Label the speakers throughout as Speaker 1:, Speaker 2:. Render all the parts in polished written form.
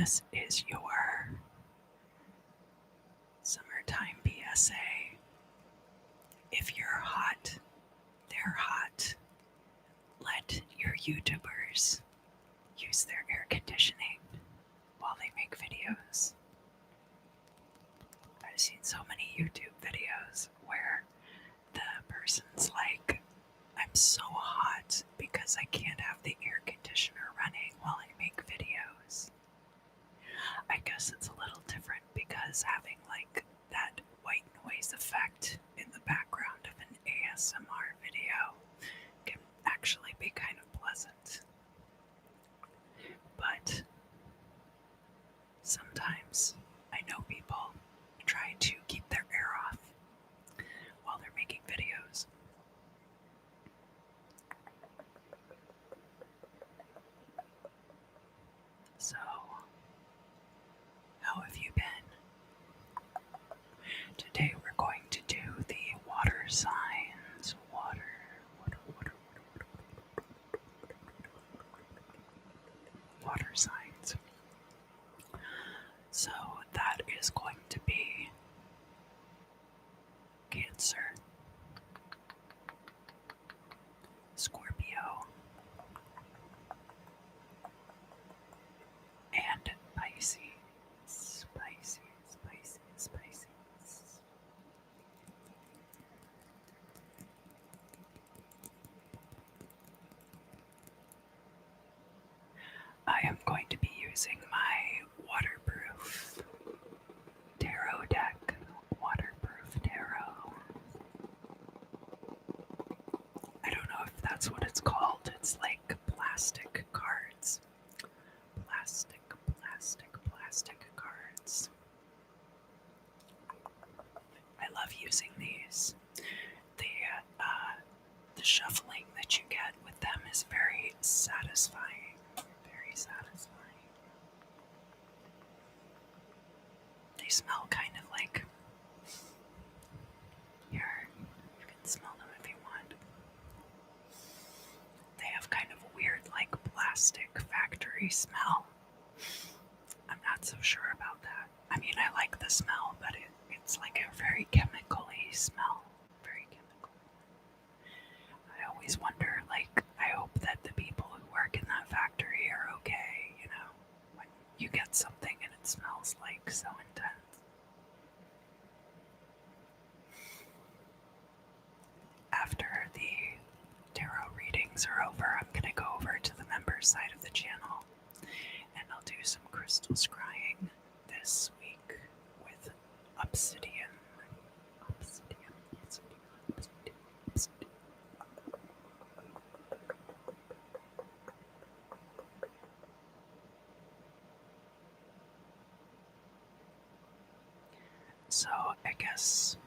Speaker 1: This is your summertime PSA. If you're hot, they're hot. Let your YouTubers use their air conditioning while they make videos. I've seen so many YouTube videos where the person's like, I'm so hot because I can't have the air conditioner running while I make videos. I guess it's a little different because having like that white noise effect in the background of an ASMR video can actually be kind of pleasant. But sometimes I know people try to keep their air off while they're making videos. So, how have you been? Today we're going to do the water signs. Water signs. So that is going to be Cancer, Scorpio, and Pisces. I am going to be using my waterproof tarot deck. Waterproof tarot. I don't know if that's what it's called. It's like plastic cards. Plastic cards. I love using these. The shuffling that you get with them is very satisfying. Very satisfying. They smell kind of like, here, you can smell them if you want. They have kind of a weird like plastic factory smell. I'm not so sure about that. I mean, I like the smell, but it's like a very chemical-y smell. Very chemical. I always wonder, like, I hope that the people who work in that factory are okay, you know, when you get something and it smells like so intense. After the tarot readings are over, I'm going to go over to the members side of the channel and I'll do some crystal scrying this week with obsidian. So I guess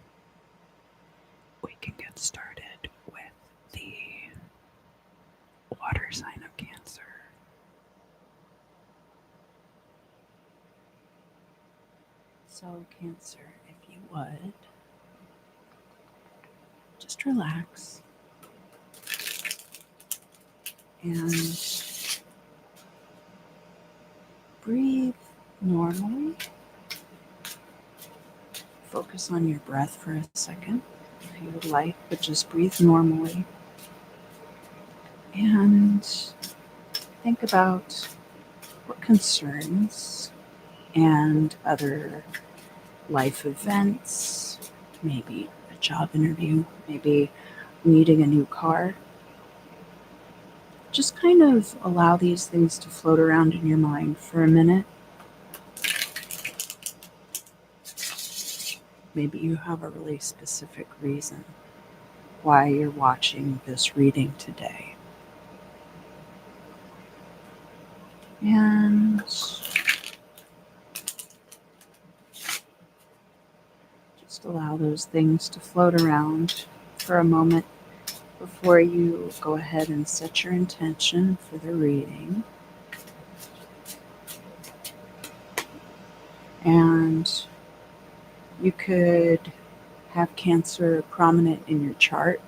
Speaker 1: we can get started with the water sign of Cancer. So Cancer, if you would, just relax and breathe normally. Focus on your breath for a second if you would like, but just breathe normally. And think about what concerns and other life events, maybe a job interview, maybe needing a new car. Just kind of allow these things to float around in your mind for a minute. Maybe you have a really specific reason why you're watching this reading today. And just allow those things to float around for a moment before you go ahead and set your intention for the reading. And you could have Cancer prominent in your chart,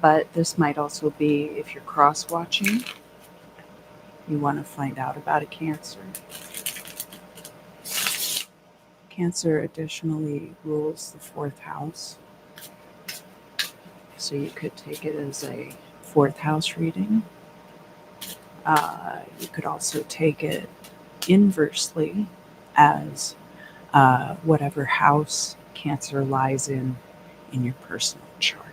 Speaker 1: but this might also be if you're cross-watching, you want to find out about a Cancer. Cancer additionally rules the fourth house. So you could take it as a fourth house reading. You could also take it inversely as whatever house Cancer lies in your personal chart.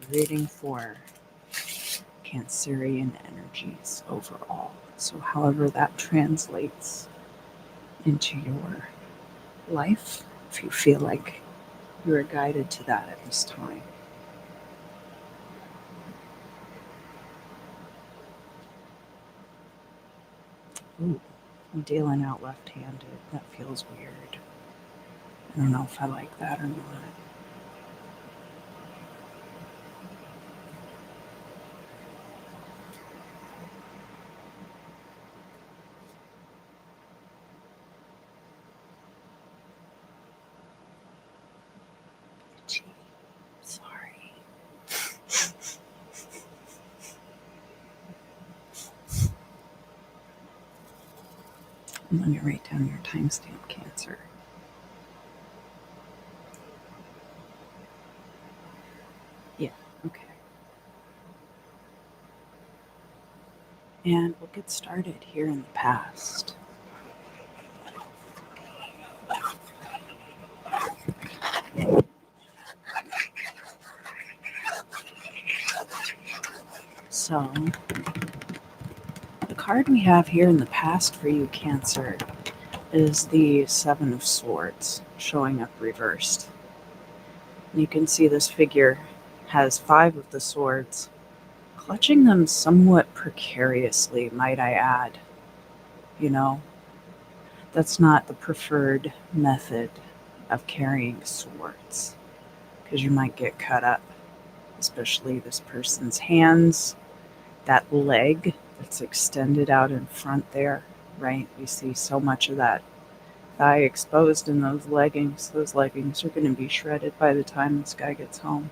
Speaker 1: Reading for Cancerian energies overall. So, however that translates into your life, if you feel like you are guided to that at this time. Ooh, I'm dealing out left-handed. That feels weird. I don't know if I like that or not. Gee, sorry. I'm going to write down your timestamp, Cancer. Yeah, okay. And we'll get started here in the past. So, the card we have here in the past for you, Cancer, is the Seven of Swords, showing up reversed. You can see this figure has 5 of the swords, clutching them somewhat precariously, might I add. You know, that's not the preferred method of carrying swords, because you might get cut up, especially this person's hands, that leg that's extended out in front there, right? We see so much of that thigh exposed in those leggings. Those leggings are going to be shredded by the time this guy gets home.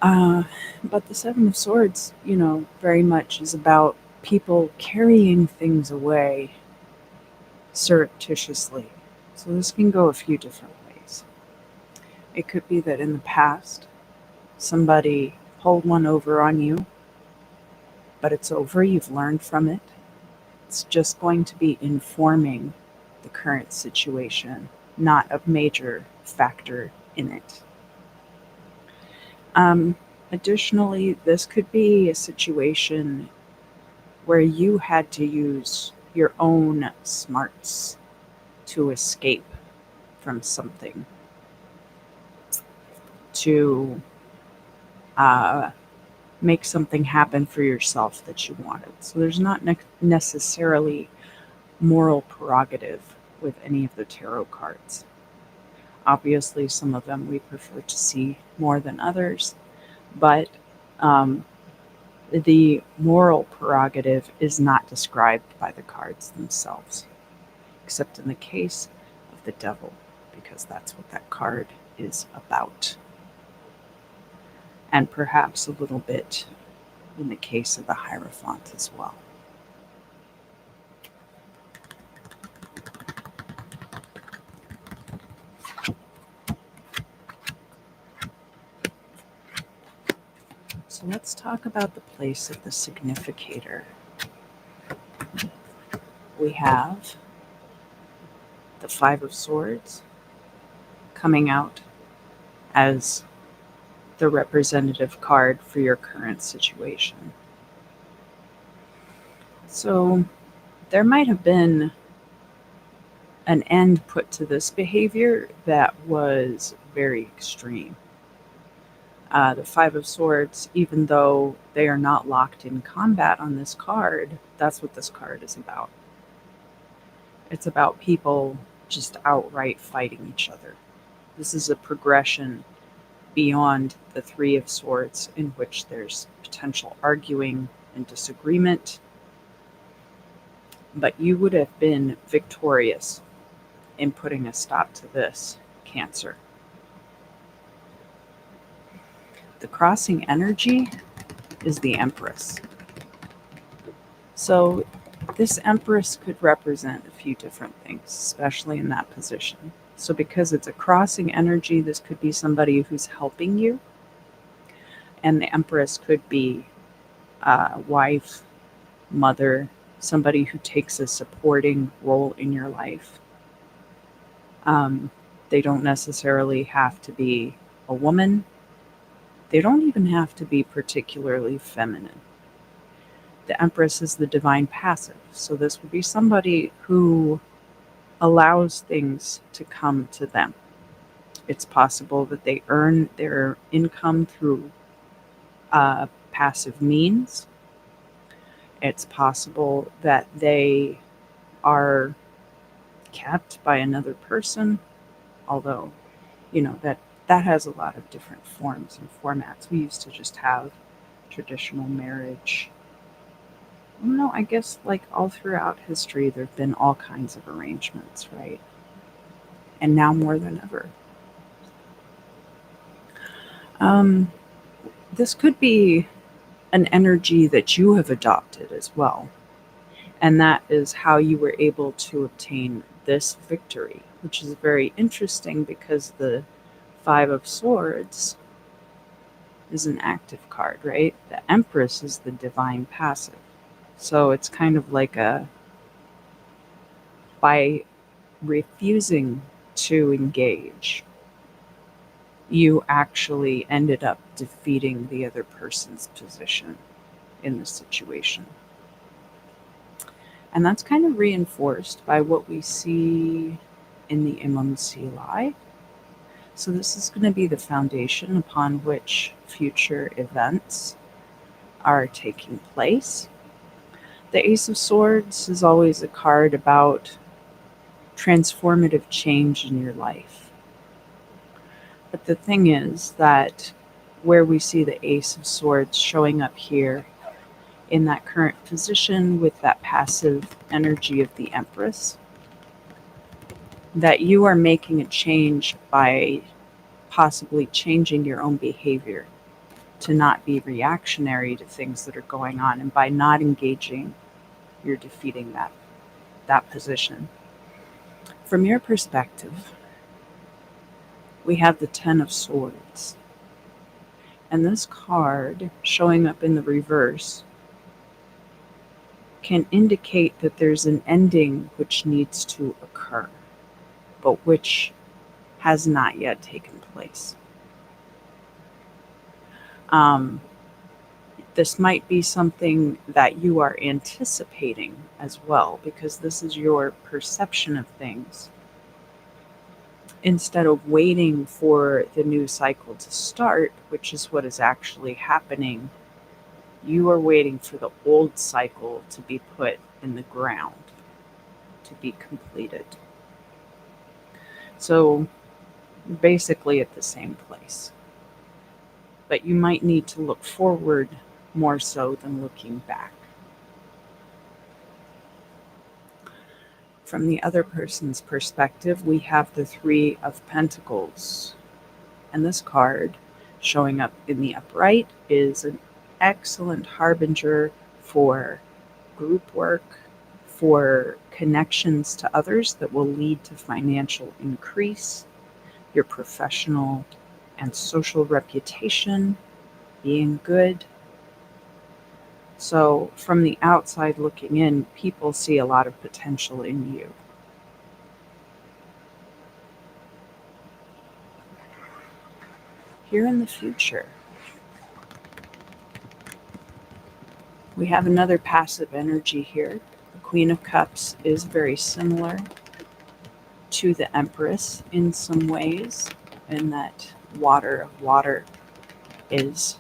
Speaker 1: But the Seven of Swords, very much is about people carrying things away surreptitiously. So this can go a few different ways. It could be that in the past, somebody pulled one over on you, but it's over, you've learned from it. It's just going to be informing the current situation, not a major factor in it. Additionally, this could be a situation where you had to use your own smarts to escape from something, to make something happen for yourself that you wanted. So there's not necessarily moral prerogative with any of the tarot cards. Obviously, some of them we prefer to see more than others, but the moral prerogative is not described by the cards themselves, except in the case of the devil, because that's what that card is about. And perhaps a little bit in the case of the Hierophant as well. So let's talk about the place of the significator. We have the Five of Swords coming out as the representative card for your current situation. So there might have been an end put to this behavior that was very extreme. The Five of Swords, even though they are not locked in combat on this card, that's what this card is about. It's about people just outright fighting each other. This is a progression beyond the Three of Swords, in which there's potential arguing and disagreement. But you would have been victorious in putting a stop to this, Cancer. The crossing energy is the Empress. So this Empress could represent a few different things, especially in that position. So because it's a crossing energy, this could be somebody who's helping you. And the Empress could be a wife, mother, somebody who takes a supporting role in your life. They don't necessarily have to be a woman. They don't even have to be particularly feminine. The Empress is the divine passive. So this would be somebody who allows things to come to them. It's possible that they earn their income through passive means. It's possible that they are kept by another person, although, that has a lot of different forms and formats. We used to just have traditional marriage. No, I guess like all throughout history, there have been all kinds of arrangements, right? And now more than ever. This could be an energy that you have adopted as well. And that is how you were able to obtain this victory, which is very interesting because the Five of Swords is an active card, right? The Empress is the divine passive. So it's kind of like by refusing to engage, you actually ended up defeating the other person's position in the situation. And that's kind of reinforced by what we see in the Imam Silai. So this is going to be the foundation upon which future events are taking place. The Ace of Swords is always a card about transformative change in your life. But the thing is that where we see the Ace of Swords showing up here in that current position with that passive energy of the Empress, that you are making a change by possibly changing your own behavior to not be reactionary to things that are going on. And by not engaging, you're defeating that position. From your perspective, we have the Ten of Swords. And this card showing up in the reverse can indicate that there's an ending which needs to occur, but which has not yet taken place. This might be something that you are anticipating as well, because this is your perception of things. Instead of waiting for the new cycle to start, which is what is actually happening, you are waiting for the old cycle to be put in the ground, to be completed. So basically at the same place. But you might need to look forward more so than looking back. From the other person's perspective, we have the Three of Pentacles. And this card, showing up in the upright, is an excellent harbinger for group work, for connections to others that will lead to financial increase, your professional and social reputation being good. So from the outside looking in, people see a lot of potential in you. Here in the future, we have another passive energy here. The Queen of Cups is very similar to the Empress in some ways, in that water of water is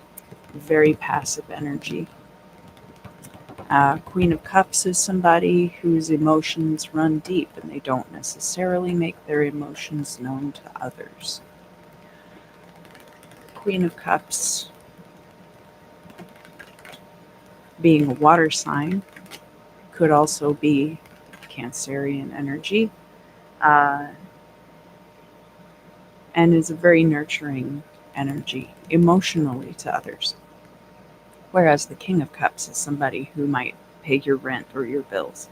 Speaker 1: very passive energy. Queen of Cups is somebody whose emotions run deep and they don't necessarily make their emotions known to others. Queen of Cups, being a water sign, could also be Cancerian energy, and is a very nurturing energy emotionally to others. Whereas the King of Cups is somebody who might pay your rent or your bills,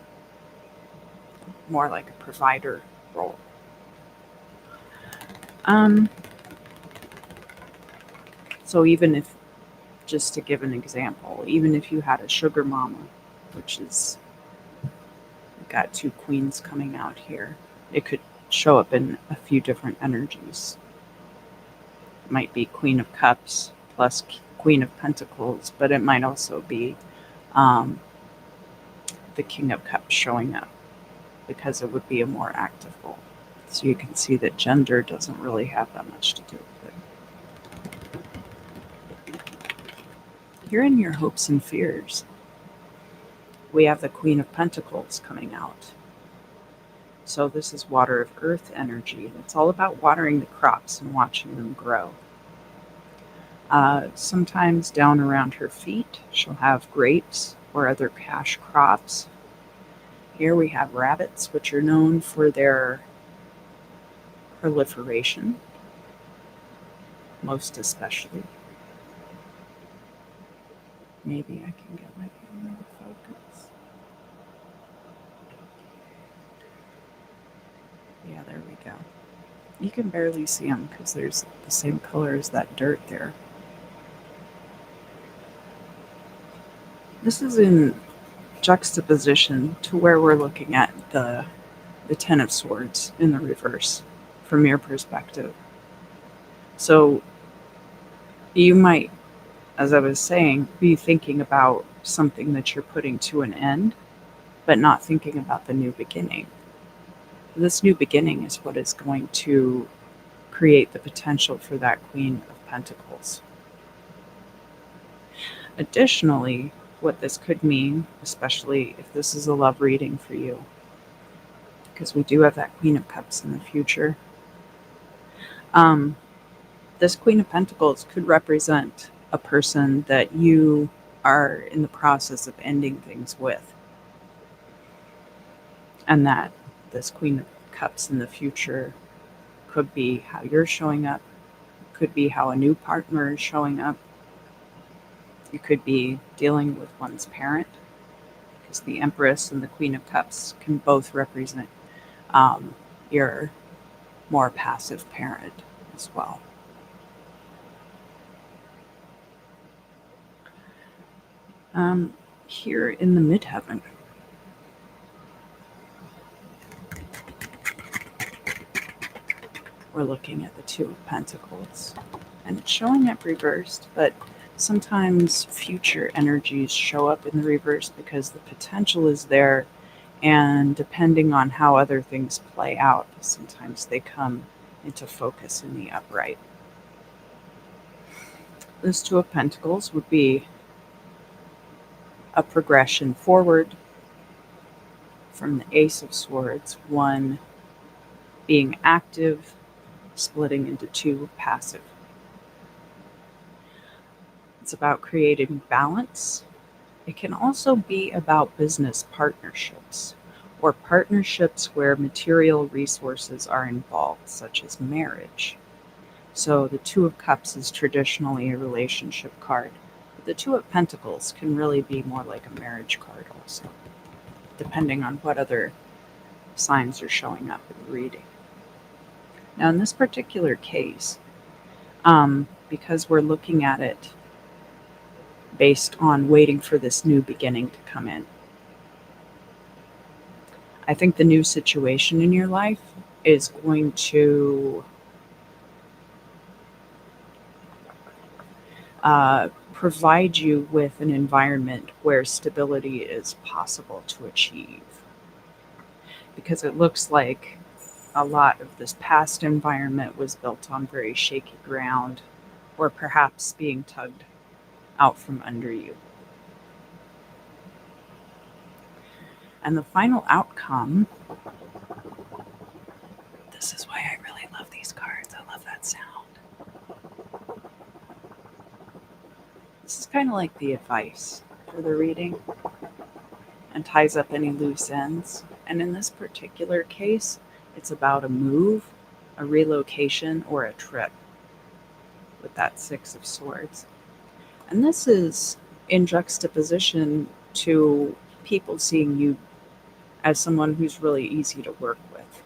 Speaker 1: more like a provider role. So even if, just to give an example, even if you had a sugar mama, which is, we've got two queens coming out here, it could show up in a few different energies. It might be Queen of Cups plus Queen of Pentacles, but it might also be the King of Cups showing up, because it would be a more active role. So you can see that gender doesn't really have that much to do with it. Here in your hopes and fears, we have the Queen of Pentacles coming out. So this is water of earth energy. It's all about watering the crops and watching them grow. Sometimes down around her feet, she'll have grapes or other cash crops. Here we have rabbits, which are known for their proliferation, most especially. Maybe I can get my camera to focus. Yeah, there we go. You can barely see them because there's the same color as that dirt there. This is in juxtaposition to where we're looking at the Ten of Swords in the reverse from your perspective. So you might, as I was saying, be thinking about something that you're putting to an end, but not thinking about the new beginning. This new beginning is what is going to create the potential for that Queen of Pentacles. Additionally, what this could mean, especially if this is a love reading for you, because we do have that Queen of Cups in the future, this Queen of Pentacles could represent a person that you are in the process of ending things with. And that this Queen of Cups in the future could be how you're showing up, could be how a new partner is showing up. You could be dealing with one's parent, because the Empress and the Queen of Cups can both represent your more passive parent as well. Here in the midheaven, we're looking at the Two of Pentacles, and it's showing up reversed, but sometimes future energies show up in the reverse because the potential is there, and depending on how other things play out, sometimes they come into focus in the upright. This Two of Pentacles would be a progression forward from the Ace of Swords, one being active, splitting into two passive. It's about creating balance. It can also be about business partnerships, or partnerships where material resources are involved, such as marriage. So the Two of Cups is traditionally a relationship card. But the Two of Pentacles can really be more like a marriage card also, depending on what other signs are showing up in the reading. Now in this particular case, because we're looking at it based on waiting for this new beginning to come in, I think the new situation in your life is going to provide you with an environment where stability is possible to achieve. Because it looks like a lot of this past environment was built on very shaky ground, or perhaps being tugged out from under you. And the final outcome, this is why I really love these cards. I love that sound. This is kind of like the advice for the reading and ties up any loose ends. And in this particular case, it's about a move, a relocation, or a trip with that Six of Swords. And this is in juxtaposition to people seeing you as someone who's really easy to work with.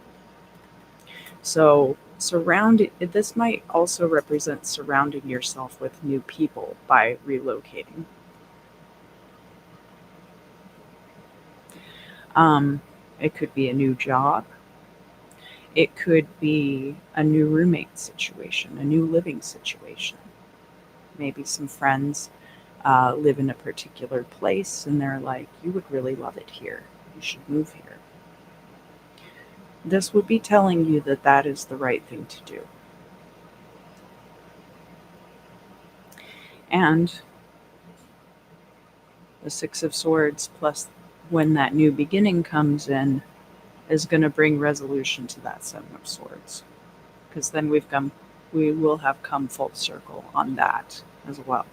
Speaker 1: So, this might also represent surrounding yourself with new people by relocating. It could be a new job. It could be a new roommate situation, a new living situation. Maybe some friends live in a particular place and they're like, you would really love it here. You should move here. This would be telling you that that is the right thing to do. And the Six of Swords plus when that new beginning comes in is going to bring resolution to that Seven of Swords. Because then we will have come full circle on that as well.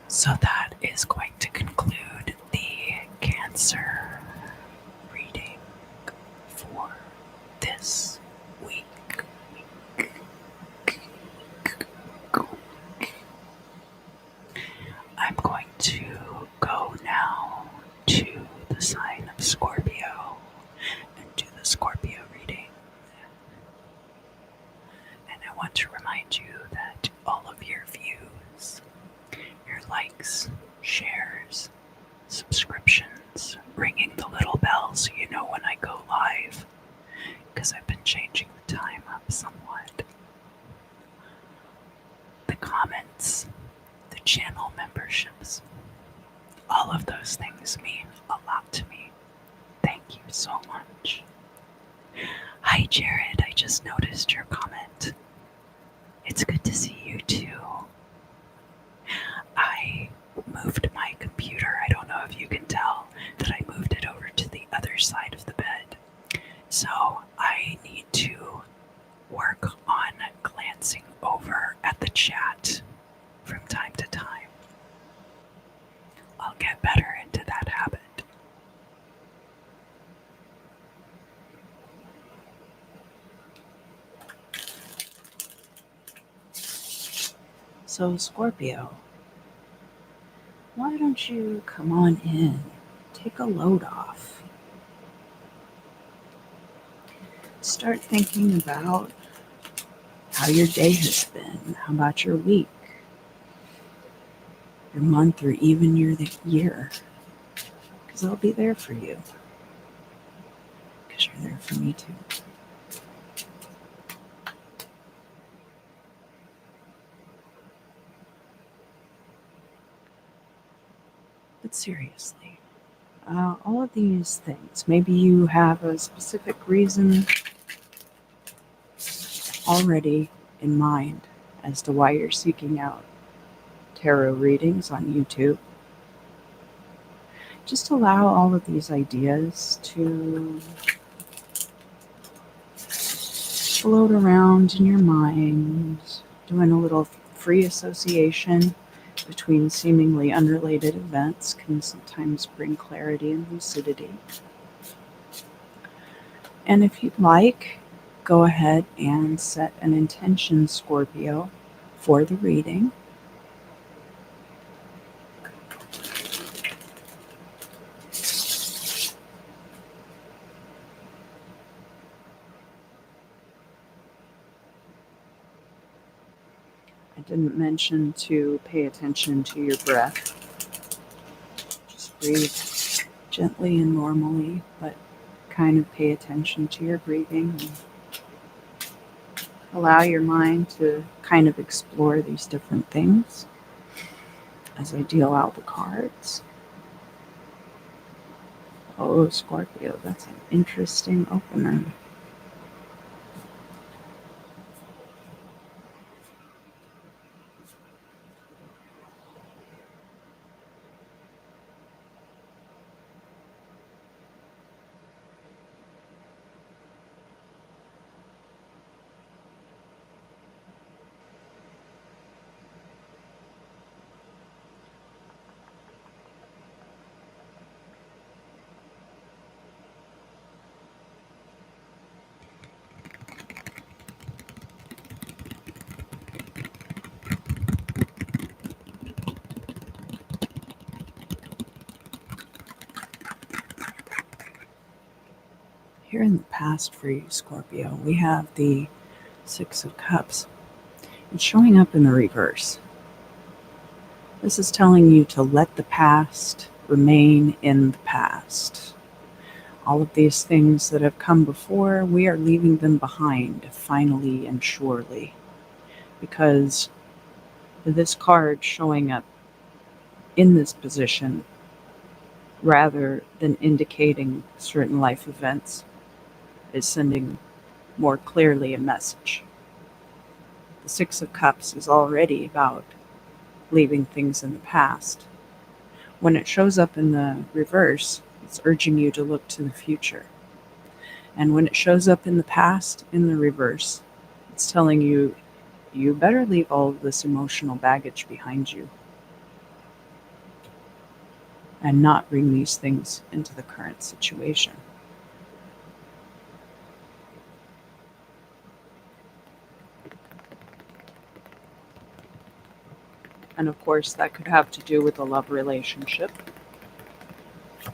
Speaker 1: So that is going to conclude the Cancer reading for this week. I'm going to go now to the sign of Scorpio and do the Scorpio reading. And I want to remind you that all of your views, your likes, shares, subscriptions, ringing the little bell so you know when I go live, because I've been changing the time up somewhat. The comments, the channel memberships, all of those things mean a lot to me. Thank you so much. Hi Jared, I just noticed your comment. It's good to see you too. I moved my computer. I don't know if you can tell that I moved it over to the other side of the bed. So I need to work on glancing over at the chat from time to time. I'll get better into that habit. So Scorpio, why don't you come on in, take a load off. Start thinking about how your day has been, how about your week, your month, or even your year. Because I'll be there for you. Because you're there for me too. But seriously, all of these things, maybe you have a specific reason already in mind as to why you're seeking out tarot readings on YouTube. Just allow all of these ideas to float around in your mind, doing a little free association between seemingly unrelated events can sometimes bring clarity and lucidity. And if you'd like, go ahead and set an intention, Scorpio, for the reading. I didn't mention to pay attention to your breath. Just breathe gently and normally, but kind of pay attention to your breathing. And allow your mind to kind of explore these different things as I deal out the cards. Oh, Scorpio, that's an interesting opener. Here in the past for you, Scorpio, we have the Six of Cups. It's showing up in the reverse. This is telling you to let the past remain in the past. All of these things that have come before, we are leaving them behind, finally and surely. Because this card showing up in this position, rather than indicating certain life events, is sending more clearly a message. The Six of Cups is already about leaving things in the past. When it shows up in the reverse, it's urging you to look to the future. And when it shows up in the past, in the reverse, it's telling you, you better leave all of this emotional baggage behind you and not bring these things into the current situation. And of course, that could have to do with a love relationship,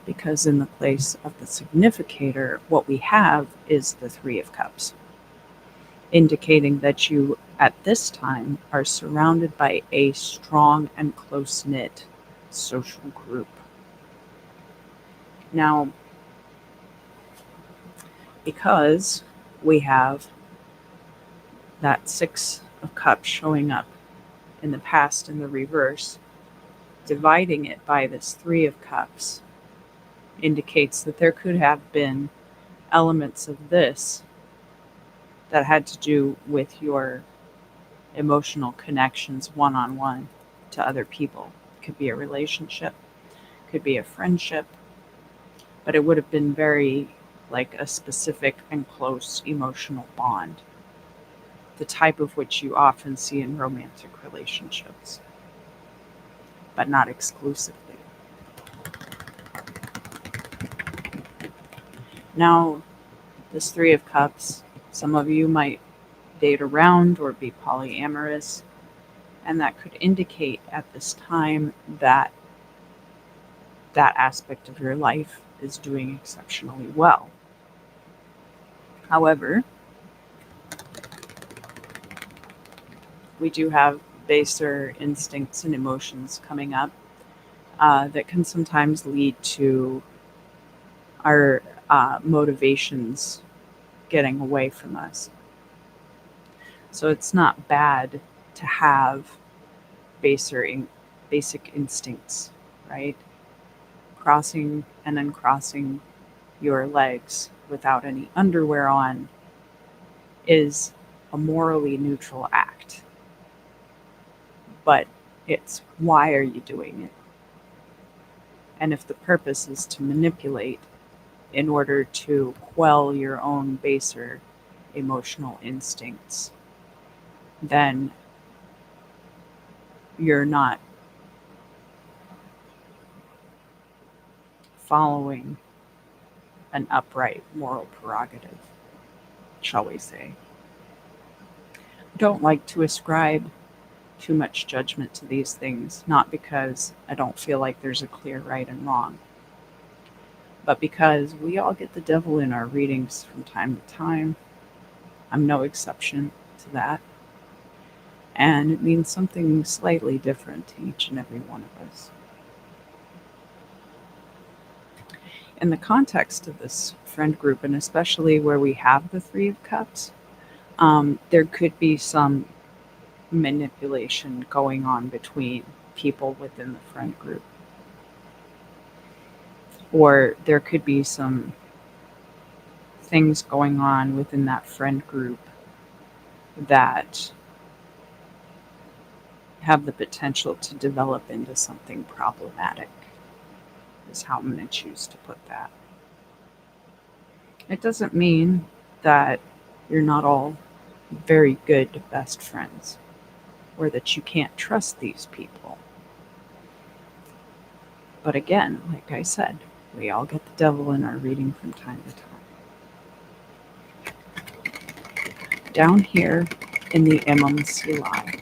Speaker 1: because in the place of the significator, what we have is the Three of Cups, indicating that you, at this time, are surrounded by a strong and close-knit social group. Now, because we have that Six of Cups showing up in the past in the reverse, dividing it by this Three of Cups indicates that there could have been elements of this that had to do with your emotional connections one-on-one to other people. It could be a relationship, could be a friendship, but it would have been very like a specific and close emotional bond, the type of which you often see in romantic relationships, but not exclusively. Now, this Three of Cups, some of you might date around or be polyamorous, and that could indicate at this time that that aspect of your life is doing exceptionally well. However, we do have baser instincts and emotions coming up that can sometimes lead to our motivations getting away from us. So it's not bad to have basic instincts, right? Crossing and uncrossing your legs without any underwear on is a morally neutral act. But it's, why are you doing it? And if the purpose is to manipulate in order to quell your own baser emotional instincts, then you're not following an upright moral prerogative, shall we say. I don't like to ascribe too much judgment to these things, not because I don't feel like there's a clear right and wrong, but because we all get the devil in our readings from time to time. I'm no exception to that. And it means something slightly different to each and every one of us. In the context of this friend group, and especially where we have the Three of Cups, there could be some manipulation going on between people within the friend group. Or there could be some things going on within that friend group that have the potential to develop into something problematic, is how I'm going to choose to put that. It doesn't mean that you're not all very good best friends, or that you can't trust these people. But again, like I said, we all get the devil in our reading from time to time. Down here in the MMCLI,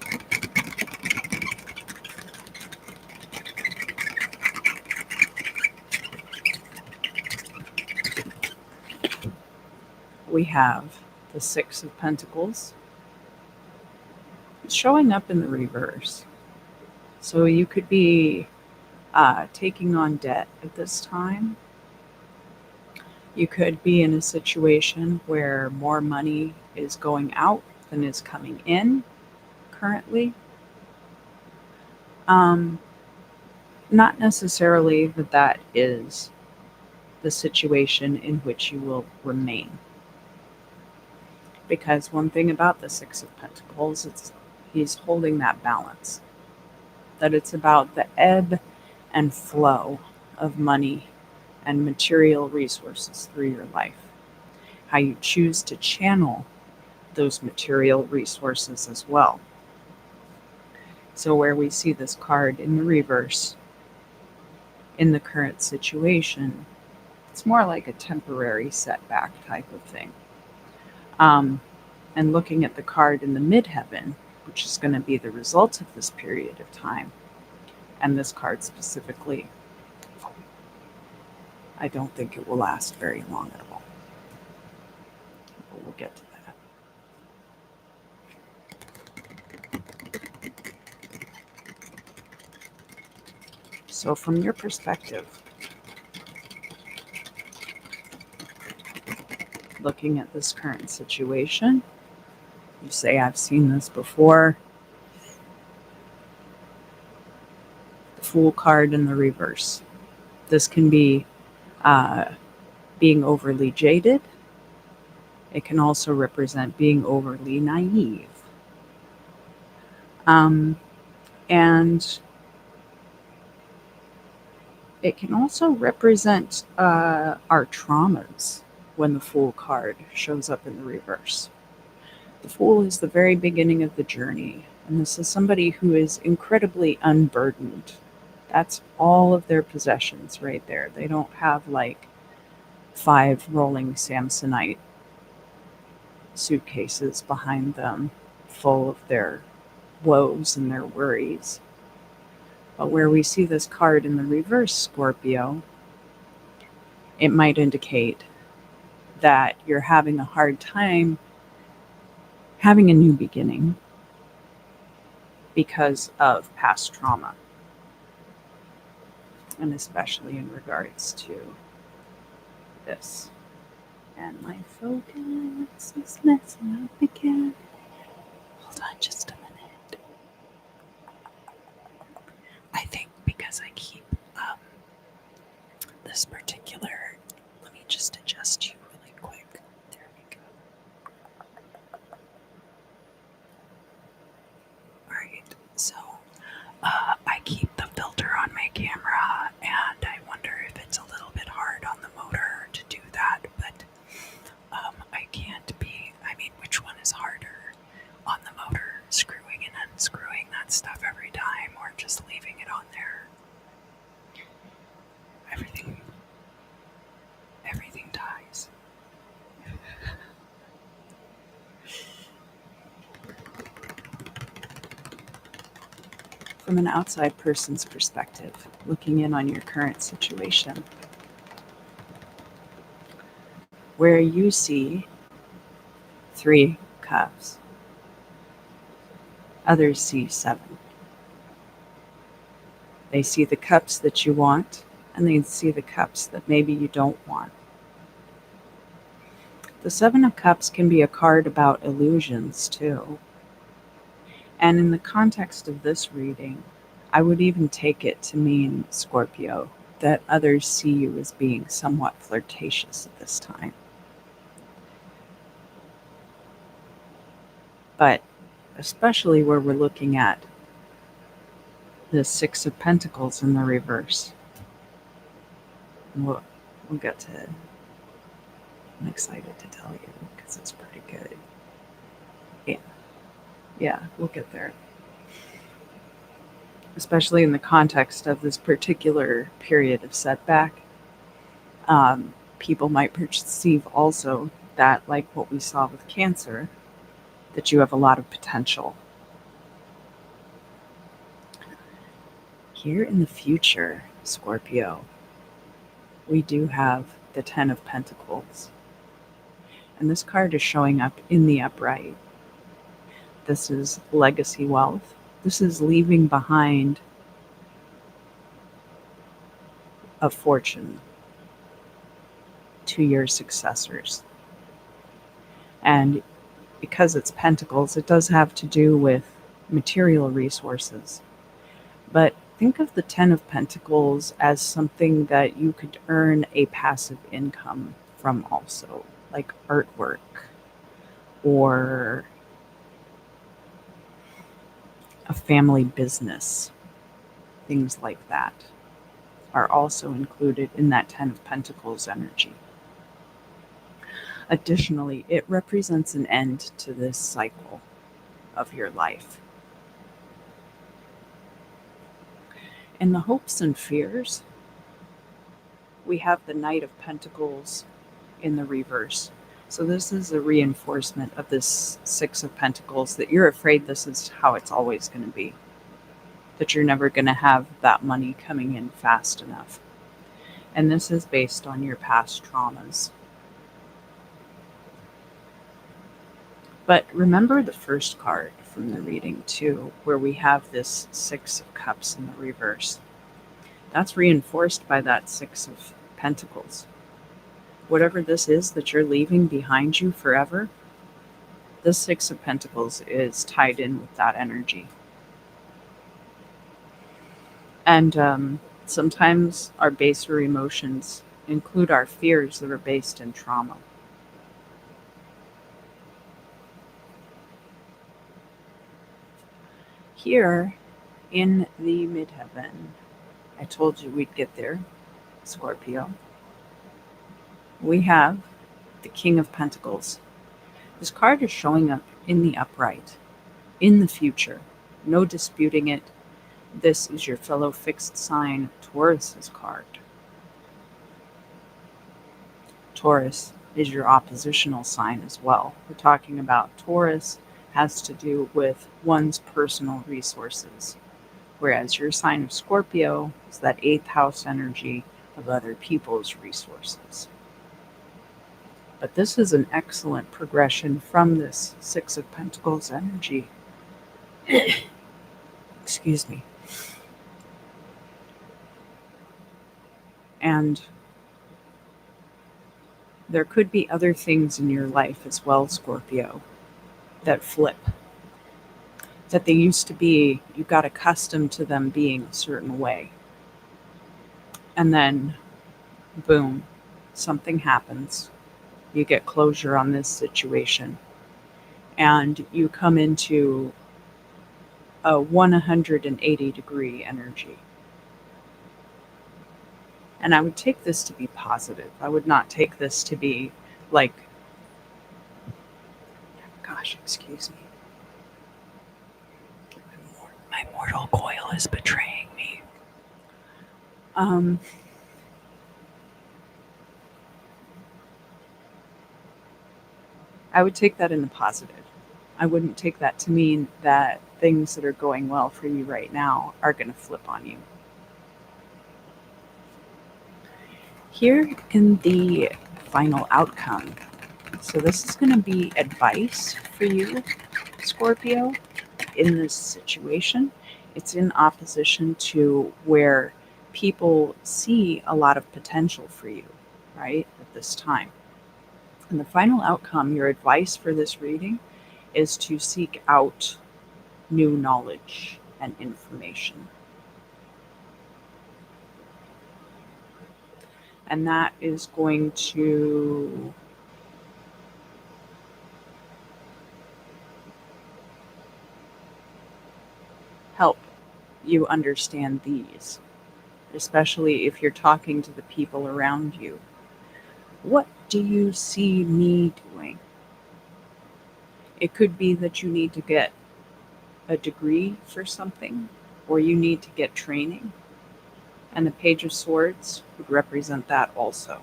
Speaker 1: we have the Six of Pentacles showing up in the reverse. So you could be taking on debt at this time. You could be in a situation where more money is going out than is coming in currently. Not necessarily that is the situation in which you will remain. Because one thing about the Six of Pentacles, he's holding that balance. That it's about the ebb and flow of money and material resources through your life. How you choose to channel those material resources as well. So where we see this card in the reverse, in the current situation, it's more like a temporary setback type of thing. And looking at the card in the midheaven, which is going to be the result of this period of time, and this card specifically, I don't think it will last very long at all. But we'll get to that. So from your perspective, looking at this current situation, you say, I've seen this before. The Fool card in the reverse. This can be being overly jaded. It can also represent being overly naive. And it can also represent our traumas when the Fool card shows up in the reverse. The Fool is the very beginning of the journey, and this is somebody who is incredibly unburdened. That's all of their possessions right there. They don't have like 5 rolling Samsonite suitcases behind them full of their woes and their worries. But where we see this card in the reverse, Scorpio, it might indicate that you're having a hard time having a new beginning because of past trauma. And especially in regards to this. And my focus is messing up again. Hold on just a minute. I think because I keep this particular, let me just adjust you really quick. There we go. Alright, so I keep the filter on my camera, and I wonder if it's a little bit hard on the motor to do that, but I can't be, which one is harder on the motor, screwing and unscrewing that stuff every time, or just leaving it on there? Everything dies. From an outside person's perspective, looking in on your current situation, where you see 3 cups, others see 7. They see the cups that you want, and they see the cups that maybe you don't want. The 7 of Cups can be a card about illusions too. And in the context of this reading, I would even take it to mean, Scorpio, that others see you as being somewhat flirtatious at this time. But especially where we're looking at the 6 of Pentacles in the reverse. We'll get to it. I'm excited to tell you because it's pretty good. Yeah, we'll get there. Especially in the context of this particular period of setback, people might perceive also that, like what we saw with Cancer, that you have a lot of potential. Here in the future, Scorpio, we do have the 10 of Pentacles. And this card is showing up in the upright. This is legacy wealth. This is leaving behind a fortune to your successors. And because it's pentacles, it does have to do with material resources. But think of the 10 of Pentacles as something that you could earn a passive income from also, like artwork or a family business. Things like that are also included in that 10 of Pentacles energy. Additionally, it represents an end to this cycle of your life. In the hopes and fears, we have the Knight of Pentacles in the reverse. So this is a reinforcement of this Six of Pentacles, that you're afraid this is how it's always going to be, that you're never going to have that money coming in fast enough. And this is based on your past traumas. But remember the first card from the reading too, where we have this Six of Cups in the reverse. That's reinforced by that Six of Pentacles. Whatever this is that you're leaving behind you forever, the Six of Pentacles is tied in with that energy. And sometimes our baser emotions include our fears that are based in trauma. Here in the midheaven, I told you we'd get there, Scorpio, we have the King of Pentacles. This card is showing up in the upright, in the future, no disputing it. This is your fellow fixed sign, Taurus's card. Taurus is your oppositional sign as well. We're talking about Taurus has to do with one's personal resources, whereas your sign of Scorpio is that 8th house energy of other people's resources. But this is an excellent progression from this Six of Pentacles energy. Excuse me. And there could be other things in your life as well, Scorpio, that flip. That they used to be, you got accustomed to them being a certain way. And then, boom, something happens. You get closure on this situation. And you come into a 180-degree energy. And I would take this to be positive. I would not take this to be like, gosh, excuse me. My mortal coil is betraying me. I would take that in the positive. I wouldn't take that to mean that things that are going well for you right now are going to flip on you. Here in the final outcome, so this is going to be advice for you, Scorpio, in this situation. It's in opposition to where people see a lot of potential for you, right, at this time. And the final outcome, your advice for this reading is to seek out new knowledge and information. And that is going to help you understand these, especially if you're talking to the people around you. What do you see me doing? It could be that you need to get a degree for something, or you need to get training. And the Page of Swords would represent that also.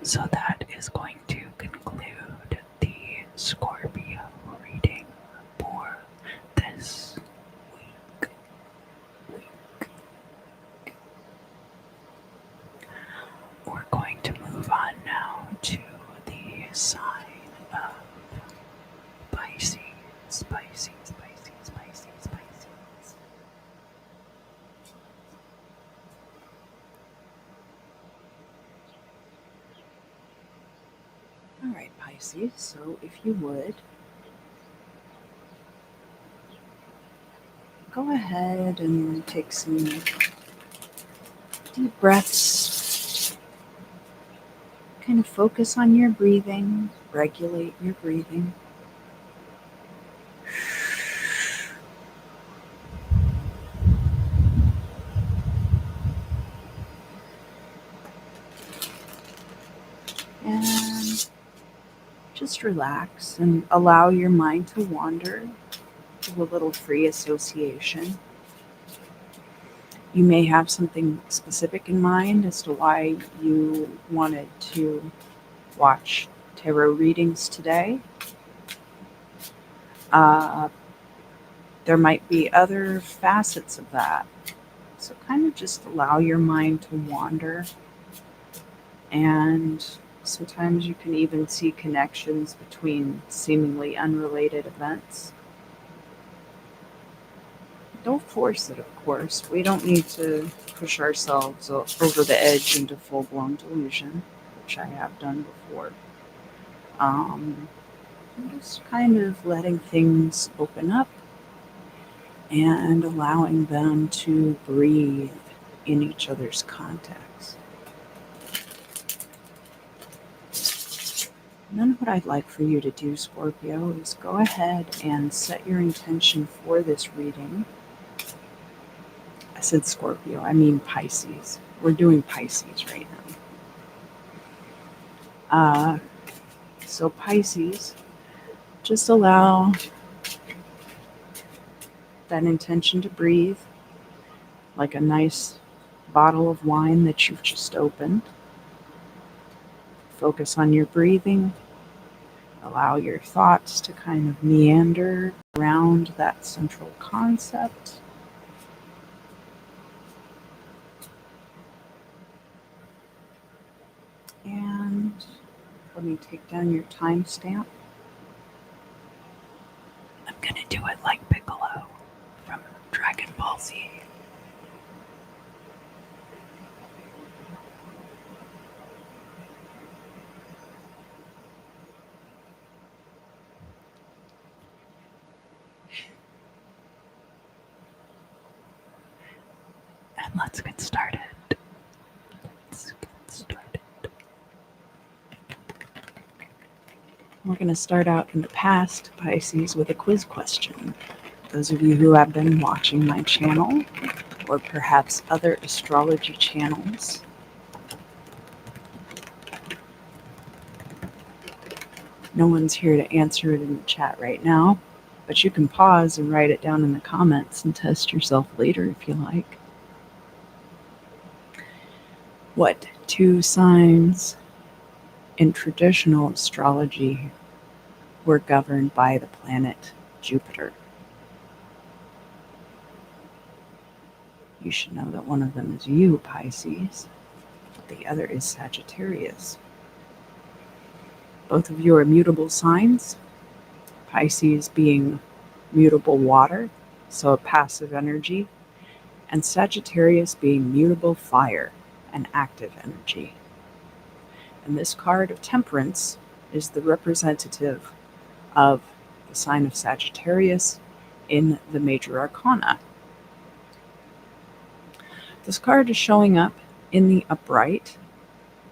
Speaker 1: So that is going to conclude the Scorpio reading for this week. We're going right, Pisces, so if you would, go ahead and take some deep breaths. Kind of focus on your breathing, regulate your breathing. And just relax and allow your mind to wander, do a little free association. You may have something specific in mind as to why you wanted to watch tarot readings today. There might be other facets of that. So kind of just allow your mind to wander. And sometimes you can even see connections between seemingly unrelated events. Don't force it, of course. We don't need to push ourselves over the edge into full-blown delusion, which I have done before. I'm just kind of letting things open up and allowing them to breathe in each other's context. And then what I'd like for you to do, Scorpio, is go ahead and set your intention for this reading. I said Scorpio, I mean Pisces. We're doing Pisces right now. So Pisces, just allow that intention to breathe like a nice bottle of wine that you've just opened. Focus on your breathing. Allow your thoughts to kind of meander around that central concept. And let me take down your timestamp. I'm going to do it like Piccolo from Dragon Ball Z. And let's get started. We're going to start out in the past, Pisces, with a quiz question. Those of you who have been watching my channel, or perhaps other astrology channels, no one's here to answer it in the chat right now, but you can pause and write it down in the comments and test yourself later if you like. What two signs in traditional astrology were governed by the planet Jupiter? You should know that one of them is you, Pisces. The other is Sagittarius. Both of you are mutable signs, Pisces being mutable water, so a passive energy, and Sagittarius being mutable fire, an active energy. And this card of Temperance is the representative of the sign of Sagittarius in the major arcana. This card is showing up in the upright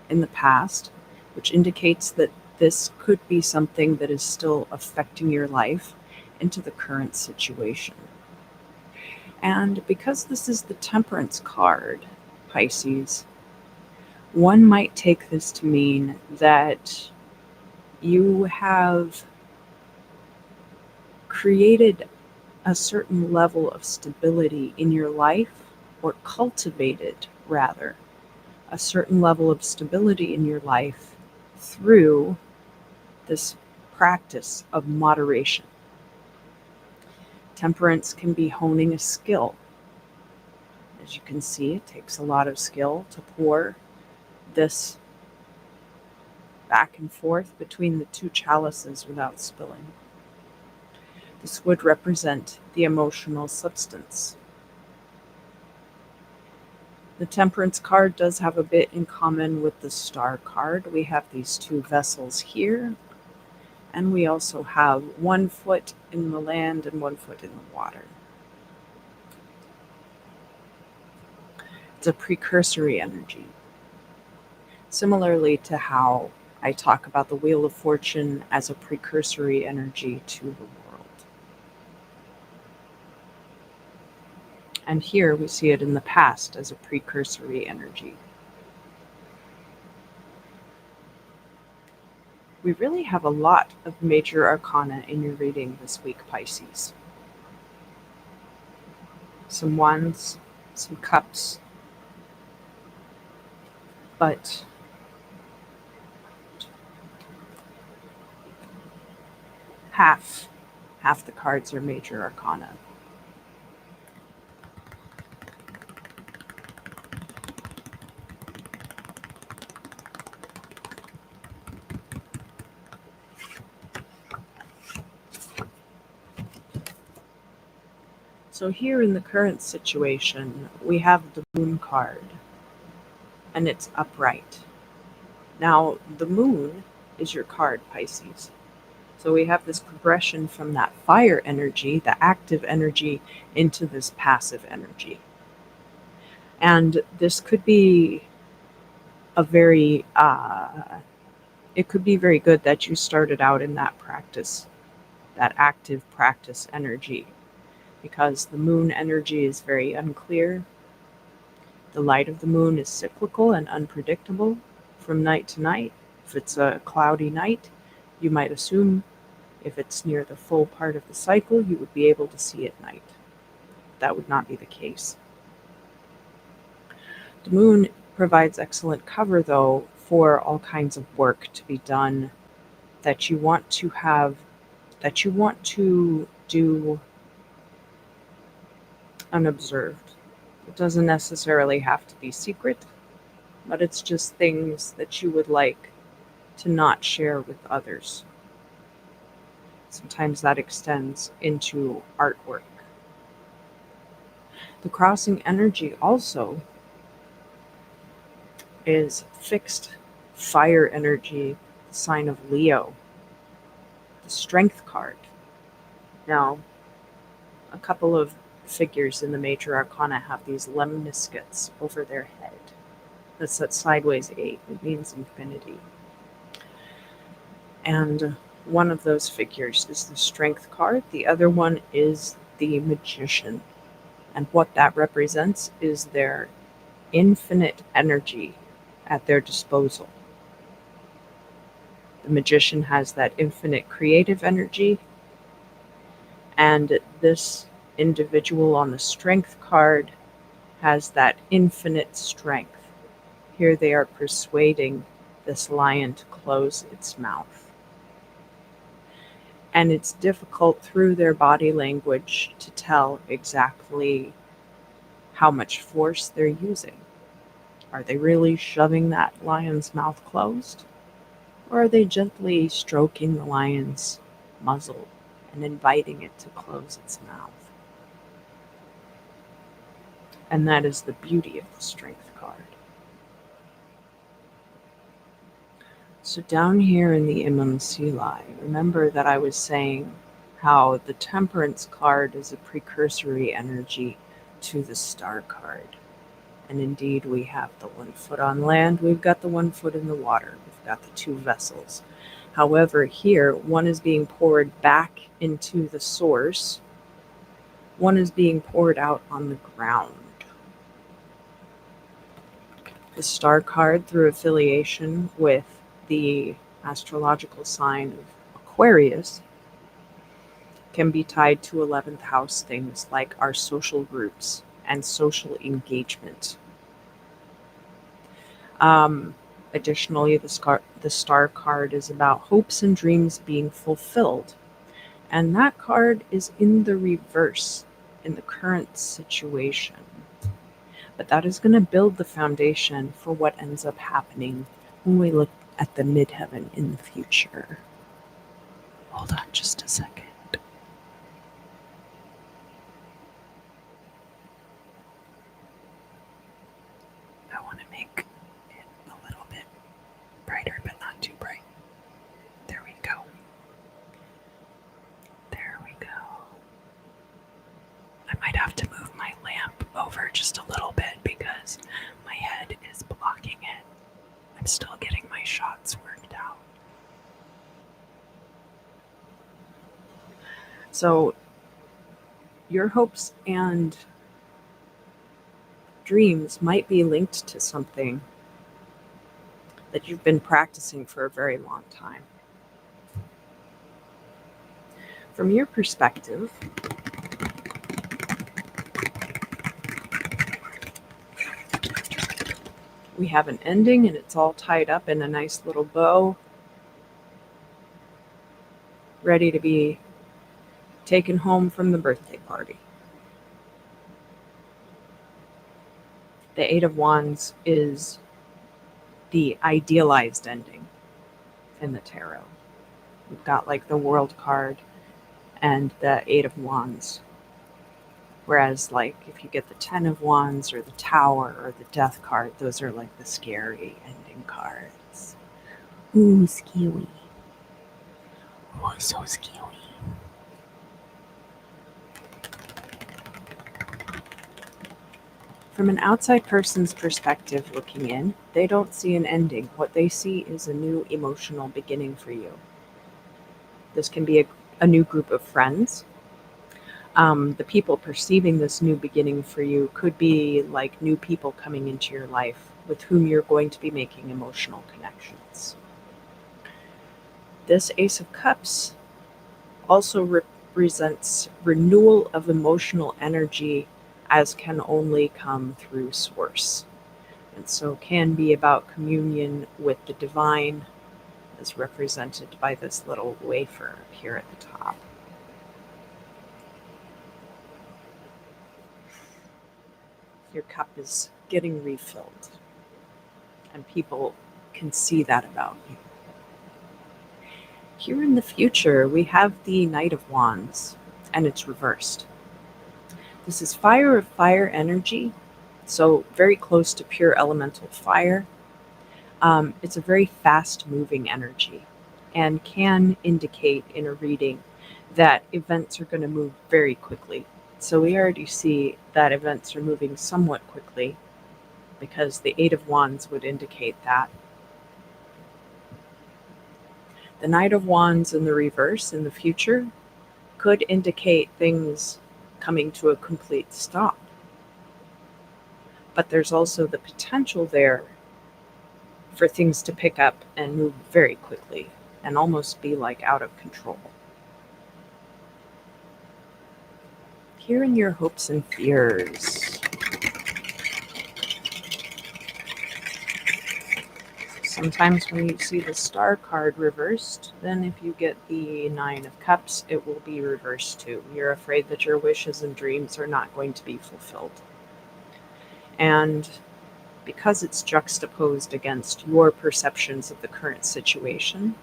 Speaker 1: in the past, which indicates that this could be something that is still affecting your life into the current situation. And because this is the Temperance card, Pisces, one might take this to mean that you have created a certain level of stability in your life, or cultivated, rather, a certain level of stability in your life through this practice of moderation. Temperance can be honing a skill. As you can see, it takes a lot of skill to pour this back and forth between the two chalices without spilling. This would represent the emotional substance. The Temperance card does have a bit in common with the Star card. We have these two vessels here, and we also have 1 foot in the land and 1 foot in the water. It's a precursory energy. Similarly to how I talk about the Wheel of Fortune as a precursory energy to the world. And here we see it in the past as a precursory energy. We really have a lot of major arcana in your reading this week, Pisces. Some wands, some cups, but half the cards are major arcana. So here in the current situation, we have the Moon card, and it's upright. Now, the Moon is your card, Pisces. So we have this progression from that fire energy, the active energy, into this passive energy. And this could be a very, it could be very good that you started out in that practice, that active practice energy, because the moon energy is very unclear. The light of the moon is cyclical and unpredictable from night to night. If it's a cloudy night, you might assume if it's near the full part of the cycle, you would be able to see at night. That would not be the case. The moon provides excellent cover, though, for all kinds of work to be done that you want to have, that you want to do unobserved. It doesn't necessarily have to be secret, but it's just things that you would like to not share with others. Sometimes that extends into artwork. The crossing energy also is fixed fire energy, the sign of Leo, the Strength card. Now, a couple of figures in the major arcana have these lemniscates over their head. That's that sideways 8. It means infinity. And one of those figures is the Strength card. The other one is the Magician. And what that represents is their infinite energy at their disposal. The Magician has that infinite creative energy, and this individual on the Strength card has that infinite strength. Here they are persuading this lion to close its mouth. And it's difficult through their body language to tell exactly how much force they're using. Are they really shoving that lion's mouth closed? Or are they gently stroking the lion's muzzle and inviting it to close its mouth? And that is the beauty of the Strength card. So down here in the Imam Sili, remember that I was saying how the Temperance card is a precursory energy to the Star card. And indeed, we have the 1 foot on land, we've got the 1 foot in the water, we've got the two vessels. However, here, one is being poured back into the source, one is being poured out on the ground. The Star card, through affiliation with the astrological sign of Aquarius, can be tied to 11th house things like our social groups and social engagement. Additionally, the Star card is about hopes and dreams being fulfilled. And that card is in the reverse in the current situation. But that is going to build the foundation for what ends up happening when we look at the midheaven in the future. Hold on just a second. want to make it a little bit brighter, but not too bright. There we go. There we go. I might have to move my lamp over just a little bit because my head is blocking it. I'm still getting my shots worked out. So, your hopes and dreams might be linked to something that you've been practicing for a very long time. From your perspective, we have an ending and it's all tied up in a nice little bow, ready to be taken home from the birthday party. The Eight of Wands is the idealized ending in the tarot. We've got like the World card and the Eight of Wands. Whereas like if you get the Ten of Wands or the Tower or the Death card, those are like the scary ending cards. Ooh, scary. Oh, so scary. From an outside person's perspective looking in, they don't see an ending. What they see is a new emotional beginning for you. This can be a new group of friends. The people perceiving this new beginning for you could be like new people coming into your life with whom you're going to be making emotional connections. This Ace of Cups also represents renewal of emotional energy as can only come through Source. And so can be about communion with the divine, as represented by this little wafer here at the top. Your cup is getting refilled, and people can see that about you. Here in the future, we have the Knight of Wands, and it's reversed. This is fire of fire energy, so very close to pure elemental fire. It's a very fast-moving energy and can indicate in a reading that events are going to move very quickly. So we already see that events are moving somewhat quickly because the Eight of Wands would indicate that. The Knight of Wands in the reverse in the future could indicate things coming to a complete stop. But there's also the potential there for things to pick up and move very quickly and almost be like out of control. Here in your hopes and fears. Sometimes when you see the Star card reversed, then if you get the Nine of Cups, it will be reversed too. You're afraid that your wishes and dreams are not going to be fulfilled. And because it's juxtaposed against your perceptions of the current situation,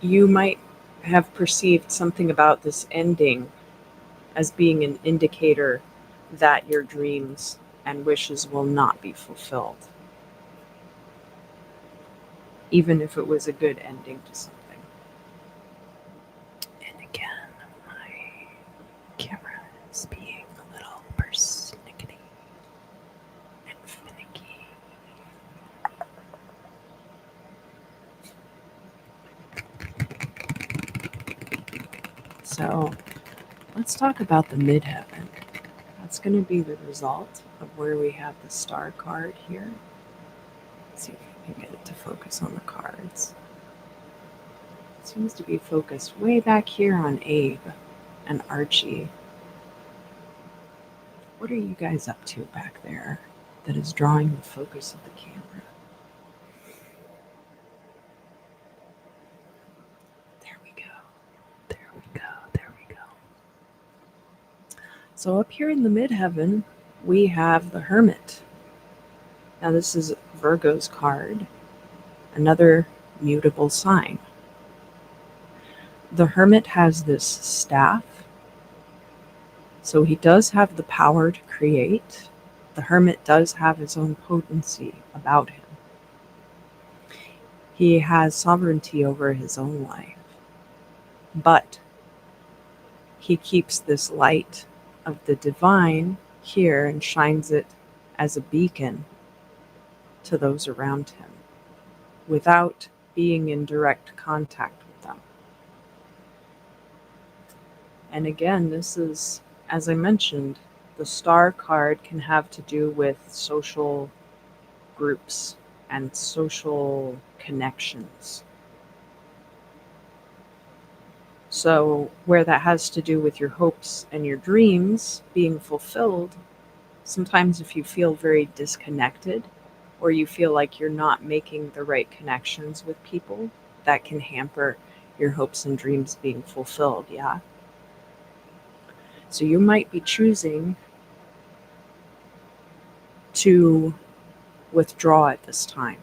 Speaker 1: you might have perceived something about this ending as being an indicator that your dreams and wishes will not be fulfilled, even if it was a good ending to something. And again, my camera is being a little persnickety and finicky. So let's talk about the midheaven. That's going to be the result of where we have the Star card here. Let's see if I can get it to focus on the cards. It seems to be focused way back here on Abe and Archie. What are you guys up to back there that is drawing the focus of the camera? There we go. There we go. There we go. So up here in the midheaven, we have the Hermit. Now this is Virgo's card, another mutable sign. The Hermit has this staff, so he does have the power to create, The Hermit does have his own potency about him. He has sovereignty over his own life, but he keeps this light of the divine here and shines it as a beacon to those around him without being in direct contact with them. And again, this is, as I mentioned, the star card can have to do with social groups and social connections. So, where that has to do with your hopes and your dreams being fulfilled, sometimes if you feel very disconnected or you feel like you're not making the right connections with people, that can hamper your hopes and dreams being fulfilled, yeah? So, you might be choosing to withdraw at this time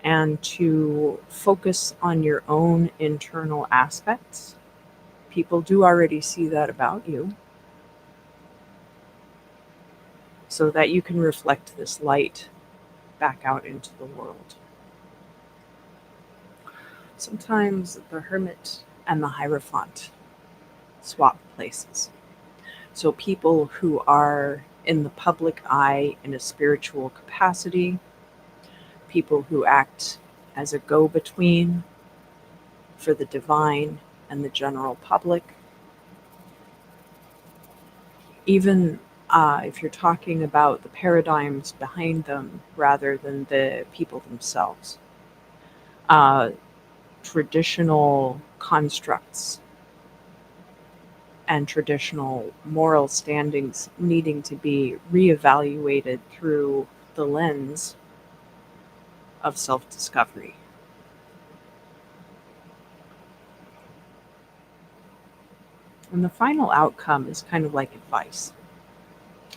Speaker 1: and to focus on your own internal aspects. People do already see that about you, so that you can reflect this light back out into the world. Sometimes the Hermit and the Hierophant swap places. So people who are in the public eye in a spiritual capacity, people who act as a go-between for the divine and the general public, even if you're talking about the paradigms behind them rather than the people themselves. Traditional constructs and traditional moral standings needing to be reevaluated through the lens of self-discovery. And the final outcome is kind of like advice.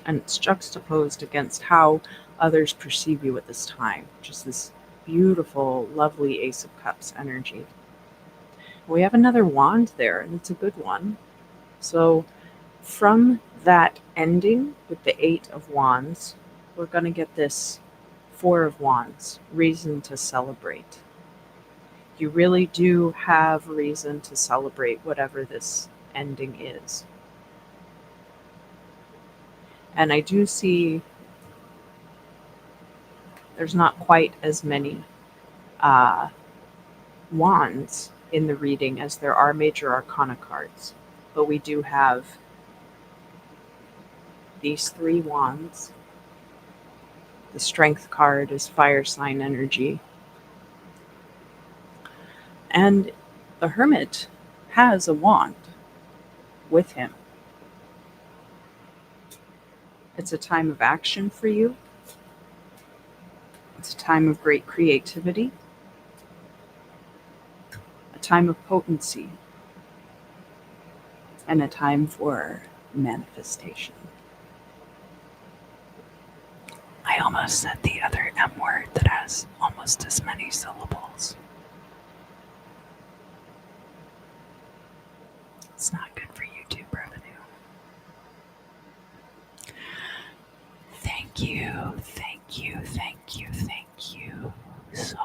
Speaker 1: And it's juxtaposed against how others perceive you at this time, which is this beautiful, lovely Ace of Cups energy. We have another wand there, and it's a good one. So from that ending with the Eight of Wands, we're going to get this Four of Wands, reason to celebrate. You really do have reason to celebrate whatever this ending is. And I do see there's not quite as many wands in the reading as there are major arcana cards. But we do have these three wands. The Strength card is fire sign energy. And the Hermit has a wand with him. It's a time of action for you. It's a time of great creativity. A time of potency. And a time for manifestation. I almost said the other M word that has almost as many syllables. It's not good for YouTube revenue. Thank you so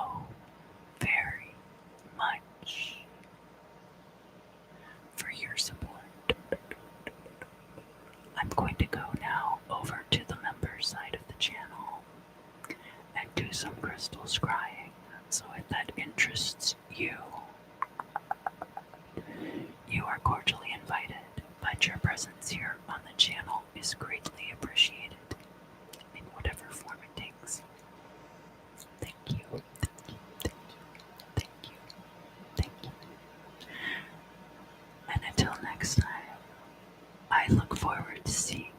Speaker 1: very much for your support. I'm going to go now over to the members side of the channel and do some crystal scrying. So if that interests you, you are cordially invited, but your presence here on the channel is greatly appreciated in whatever form it takes. Thank you. And until next time, I look forward to seeing